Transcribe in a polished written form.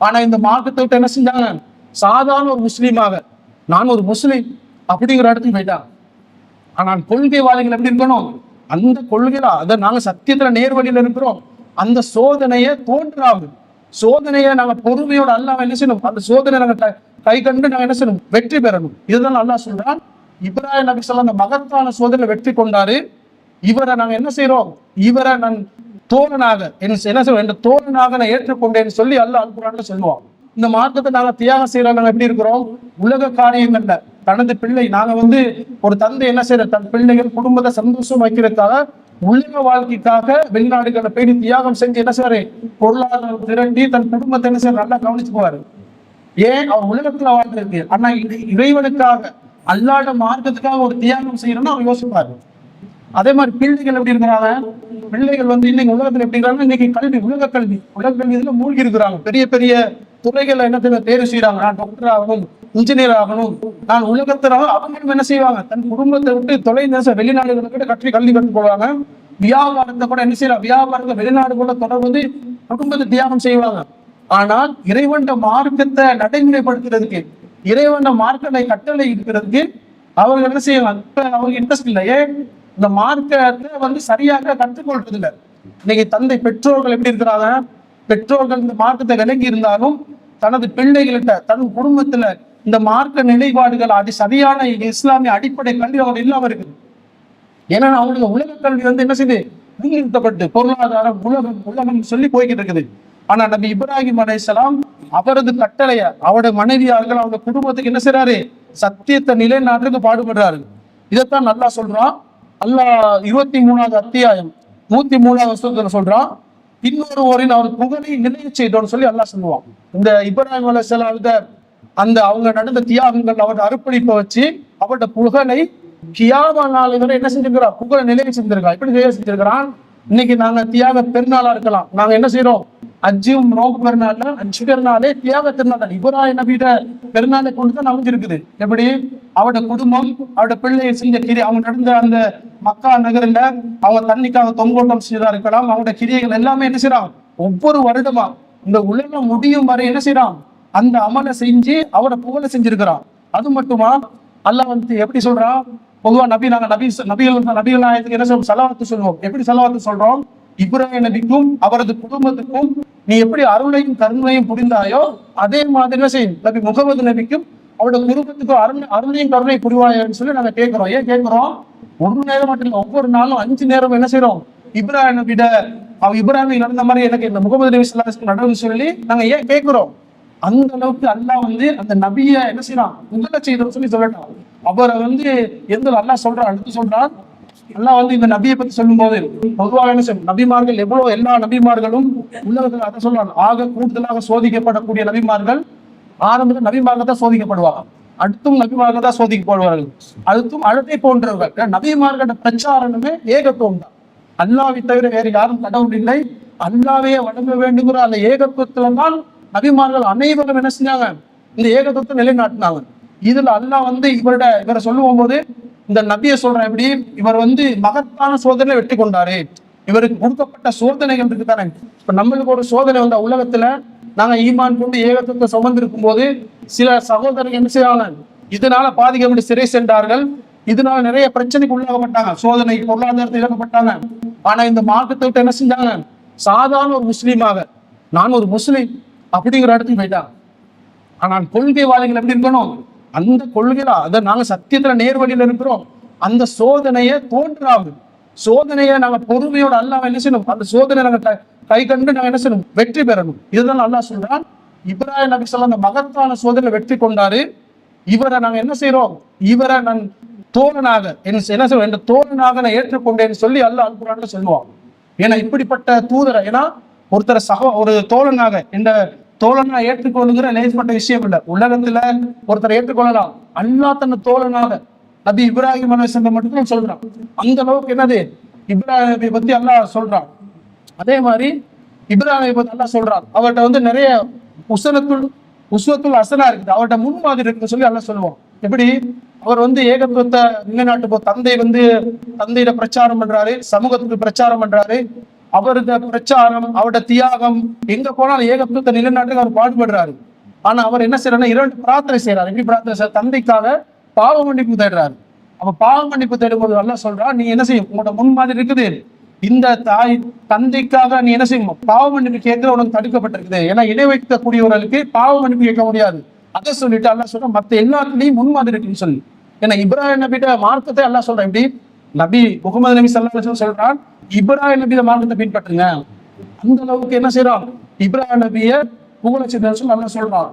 ஆனா இந்த மார்க்கத்தை விட்டு என்ன செஞ்சாங்க? சாதாரண ஒரு முஸ்லீமாக, நான் ஒரு முஸ்லீம் அப்படிங்கிற இடத்துக்கு போயிட்டாங்க. ஆனால் கொள்கைவாதிகள் எப்படி இருக்கணும்? அந்த கொள்கையில அதை நாங்க சத்தியத்துல நேர்வழியில இருக்கிறோம். அந்த சோதனையை தோன்றாது, சோதனையை நாங்க பொறுமையோட அல்லாஹ் என்ன செய்யணும்? அந்த சோதனை நாங்க கை கண்டு நாங்க என்ன செய்யணும்? வெற்றி பெறணும். இதுதான் அல்லாஹ் சொல்றான். இப்ராஹிம் நபி ஸல்லல்லாஹு அந்த மகத்தான சோதனை வெற்றி கொண்டாரு. இவரை நாங்க என்ன செய்யறோம்? இவரை நான் தோழனாக என்ன செய்வோம்? என்ற தோழனாக நான் ஏற்றுக்கொண்டேன்னு சொல்லி அல்லாஹ் அல் குர்ஆன்ல சொல்லுவான். இந்த மார்க்கத்தை நாங்க தியாகம் செய்யறோம். நாங்க எப்படி இருக்கிறோம்? உலக காரியங்கள்ல தனது பிள்ளை, நாங்க ஒரு தந்தை என்ன செய்யற, தன் பிள்ளைகள் குடும்பத்தை சந்தோஷம் வைக்கிறதுக்காக உலக வாழ்க்கைக்காக வெளிநாடுகளை போய் தியாகம் செஞ்சு என்ன செய்வாரு? பொருளாதாரம் திரண்டி தன் குடும்பத்தை என்ன செய்ய நல்லா கவனிச்சு போவாரு. ஏன்? அவர் உலகத்துல வாழ்ந்துருக்கு. ஆனா இறைவனுக்காக அல்லாட மார்க்கத்துக்காக ஒரு தியாகம் செய்யணும்னு அவர் யோசிப்பாரு. அதே மாதிரி பிள்ளைகள் எப்படி இருக்கிறாங்க? பிள்ளைகள் இன்னைக்கு உலகத்துல எப்படி இருக்கிறாங்க? இன்னைக்கு கல்வி, உலக கல்வி இதுல மூழ்கி இருக்கிறாங்க. பெரிய பெரிய துறைகளை என்ன தேர்வு செய்யறாங்க. நான் டாக்டர் ஆகணும், இன்ஜினியர் ஆகணும், நான் உலகத்தினால அவங்களும் என்ன செய்வாங்க? தன் குடும்பத்தை விட்டு தொலைந்த வெளிநாடுகளை விட்டு கல்வி கற்றுக் போவாங்க. வியாபாரத்தை கூட என்ன செய்யலாம்? வியாபாரத்தை வெளிநாடு கூட தொடர்ந்து குடும்பத்தை தியாகம் செய்வாங்க. ஆனால் இறைவன் மார்க்கத்தை நடைமுறைப்படுத்துறதுக்கு, இறைவன் மார்க்கத்தை கட்டளை இருக்கிறதுக்கு அவர்கள் என்ன செய்வாங்க? அவங்களுக்கு இன்ட்ரெஸ்ட் இல்லை. ஏன்? இந்த மார்க்கத்தை சரியாக கற்றுக்கொள்றது இல்லை. இன்னைக்கு தந்தை பெற்றோர்கள் எப்படி இருக்கிறாங்க? பெற்றோர்கள் இந்த மார்க்கத்தை விளங்கி இருந்தாலும் தனது பிள்ளைகள்கிட்ட தன் குடும்பத்துல இந்த மார்க்க நிலைப்பாடுகள் சரியான இஸ்லாமிய அடிப்படை கல்வி அவங்க இல்லாம இருக்குது. ஏன்னா அவங்களுக்கு உலக கல்வி என்ன செய்யுது? நிறுத்தப்பட்டு பொருளாதாரம் உலகம் சொல்லி போய்கிட்டு இருக்குது. ஆனா நபி இப்ராஹிம் அலைஹிஸ்ஸலாம் அவரது கட்டளைய அவருடைய மனைவியார்கள் அவங்க குடும்பத்துக்கு என்ன செய்யறாரு? சத்தியத்தை நிலைநாட்டுக்கு பாடுபடுறாரு. இதைத்தான் நல்லா சொல்றான். அல்லாஹ் 23வது அத்தியாயம் 103வது வசனத்துல சொல்றான், இன்னொருவரின் அவர் புகழை நிலைய செய்தோன்னு சொல்லி அல்லாஹ் சொல்லுவான். இந்த இப்ராஹிம் அலைஹிஸ்ஸலாம் அந்த அவங்க நடந்த தியாகங்கள், அவருடைய அர்ப்பணிப்பை வச்சு அவருடைய புகழை கியாமத் நாள் வரை என்ன செஞ்சிருக்கிறான்? புகழை நிலைய செஞ்சிருக்கான். எப்படி நிலைய செஞ்சிருக்கிறான்? இன்னைக்கு நாங்க தியாக பெருநாளா இருக்கலாம். நாங்க என்ன செய்யறோம்? அஜ்ஜும் நோக்கு பெருநாள்ல அஞ்சு பெருநாளே தியாக திருநாள் தான். இப்ராஹிம் நபியோட பெருநாளை கொண்டுதான் அமைஞ்சிருக்குது. எப்படி? அவருடைய குடும்பம், அவருடைய பிள்ளையை செஞ்ச அவங்க நடந்த அந்த மக்கா நகரில் அவங்க தண்ணிக்காக தொங்கோட்டம் செய்யறதா இருக்கலாம். அவங்களுடைய கிரியைகள் எல்லாமே என்ன செய்யறான்? ஒவ்வொரு வருடமா இந்த உலகம் முடியும் வரை என்ன செய்யறான்? அந்த அமலை செஞ்சு அவரை புகழ செஞ்சிருக்கிறான். அது மட்டுமா? அல்லாஹ் எப்படி சொல்றான்? பொதுவா நாங்க நபிகள் நாயகத்துக்கு என்ன சொல்றோம்? சலவாத்து சொல்லுவோம். எப்படி சலவாத்து சொல்றோம்? இப்ராஹிம் நபிக்கும் அவரது குடும்பத்துக்கும் நீ எப்படி அருளையும் கருணையும் புரிந்தாயோ அதே மாதிரி என்ன செய்யும் நபி முகமது நபிக்கும் அவருடைய குடும்பத்துக்கும் அருளையும் கருணை புரிவாயோன்னு சொல்லி நாங்க கேட்கிறோம். ஏன் கேட்கிறோம்? ஒரு நேரம் மட்டும் இல்லை, ஒவ்வொரு நாளும் 5 நேரம் என்ன செய்யறோம்? இப்ராஹிம் நபிட இப்ராஹிம் நடந்த மாதிரி எனக்கு இந்த முகமது நபி ஸல்லல்லாஹு அலைஹி வஸல்லம் நடந்து சொல்லி நாங்க ஏன் கேட்கிறோம்? அந்த அளவுக்கு அல்லாஹ் அந்த நபியை என்ன செய்யறான்? முதல செய்தோம்னு சொல்லி சொல்லட்டான். அவரை எந்த அல்லாஹ் சொல்றான், அடுத்து சொல்றான். அல்லாஹ் இந்த நபியை பத்தி சொல்லும் போது பொதுவாக என்ன செய்யும்? நபிமார்கள் எவ்வளவு எல்லா நபிமார்களும் உலகத்துல அதை சொல்றாங்க. ஆக கூடுதலாக சோதிக்கப்படக்கூடிய நபிமார்கள் ஆரம்பத்தில் நபிமார்கள் தான் சோதிக்கப்படுவாங்க. அடுத்தும் நபிமார்கள் தான் சோதிக்கப்படுவார்கள். அடுத்தும் அழகை போன்றவர்கள். நபிமார்களோட பிரச்சாரமே ஏகத்துவம் தான். அல்லாஹ்வை தவிர வேறு யாரும் கடவுள் இல்லை, அல்லாஹ்வே வணங்க வேண்டுங்கிற அந்த ஏகத்துவத்துல தான் நபிமார்கள் அனைவரும் என்ன செஞ்சாங்க? இந்த ஏகத்துவத்தை நிலைநாட்டினாங்க. இதுல அல்லாஹ் இவரை சொல்லுவோம் போது இந்த நபியை சொல்றேன். எப்படி? இவர் மகத்தான சோதனை வெற்றி கொண்டாரு. இவருக்கு கொடுக்கப்பட்ட சோதனைகள் இருக்கு தானே. இப்ப நம்மளுக்கு ஒரு சோதனை உலகத்துல நாங்க ஈமான் கொண்டு ஏகத்துவத்தை சுமந்திருக்கும் போது சில சகோதரர்கள் என்ன செய்வாங்க? இதனால பாதிக்கப்பட்டு சிறை சென்றார்கள். இதனால நிறைய பிரச்சனைக்கு உள்ளாகப்பட்டாங்க, சோதனை, பொருளாதாரத்தை இழக்கப்பட்டாங்க. ஆனா இந்த மார்க்கத்தை விட்டு என்ன செஞ்சாங்க? சாதாரண ஒரு முஸ்லீமாக, நான் ஒரு முஸ்லீம் அப்படிங்கிற இடத்துக்கு போயிட்டாங்க. ஆனால் கொள்கைவாதிகள் எப்படி இருக்கணும்? அந்த கொள்கையில அதை நாங்க சத்தியத்துல நேர்வழியில இருக்கிறோம். அந்த சோதனையை தோன்றாது, சோதனையை நாங்க பொறுமையோட அல்லாஹ் என்ன செய்யணும்? அந்த சோதனை நாங்க கை கண்டு நாங்க என்ன செய்யணும்? வெற்றி பெறணும். இதுதான் அல்லாஹ் சொல்றான். இப்ராஹிம் நபி ஸல்லல்லாஹு அந்த மகத்தான சோதனை வெற்றி கொண்டாரு. இவரை நாங்க என்ன செய்யறோம்? இவரை நான் தோழனாக என்ன செய்வோம்? என்ற தோழனாக நான் ஏற்றுக்கொண்டேன்னு சொல்லி அல்லாஹ் அல் குர்ஆன்ல சொல்லுவான். ஏன்னா இப்படிப்பட்ட தூதரை, ஏன்னா ஒருத்தரை ஒரு தோழனாக இந்த தோழனா ஏற்றுக்கொள்ளுங்கிற லேசப்பட்ட விஷயம் இல்லை. உலகத்துல ஒருத்தரை ஏற்றுக்கொள்ளலாம். அல்லாஹ் தன்னை தோழனாக நபி இப்ராஹிம் அலைஹிஸ்ஸலாம் மட்டும் சொல்றான். அந்த அளவுக்கு என்னது இப்ராஹிம் நபியை பத்தி அல்லாஹ் சொல்றான். அதே மாதிரி இப்ராஹிம் பத்தி அல்லாஹ் சொல்றான். அவர்கிட்ட நிறைய உஸ்வத்துல் ஹஸனா இருக்குது, அவர்கிட்ட முன்மாதிரி இருக்குன்னு சொல்லி அல்லாஹ் சொல்லுவான். எப்படி? அவர் ஏகத்துவத்தை நிலைநாட்டு தந்தையிட பிரச்சாரம் பண்றாரு, சமூகத்துக்கு பிரச்சாரம் பண்றாரு. அவருடைய பிரச்சாரம், அவருடைய தியாகம், எங்க போனாலும் ஏகத்துவத்தை நிலைநாட்டுக்கு அவர் பாடுபடுறாரு. ஆனா அவர் என்ன செய்யறாருன்னா 2 பிரார்த்தனை செய்யறாரு. எப்படி பிரார்த்தனை செய்ய? தந்தைக்காக பாவ மன்னிப்பு தேடுறாரு. அப்ப பாவ மன்னிப்பு தேடும்போது அல்லாஹ் சொல்றா, நீ என்ன செய்யும்? உங்களோட முன்மாதிரி இருக்குது, இந்த தந்தைக்காக நீ என்ன செய்யும்? பாவ மன்னிப்பு கேட்க உனக்கு தடுக்கப்பட்டிருக்குது. ஏன்னா இணை வைக்கக்கூடியவர்களுக்கு பாவ மன்னிப்பு கேட்க முடியாது. அதை சொல்லிட்டு அல்லாஹ் சொல்ற, மத்த எல்லாத்துலயும் முன்மாதிரி இருக்குன்னு சொல்லி. ஏன்னா இப்ராஹிம் நபிட்ட மார்க்கத்தை அல்லாஹ் சொல்றேன். எப்படி நபி முகமது நபி ஸல்லல்லாஹு அலைஹி வஸல்லம் சொல்றான், இப்ராஹிம் நபி மார்க்கத்தை பின்பற்றுங்க. அந்த அளவுக்கு என்ன செய்யறோம்? இப்ராஹிம் நபியை புகழ சொல்லி அல்லாஹ் சொல்றான்.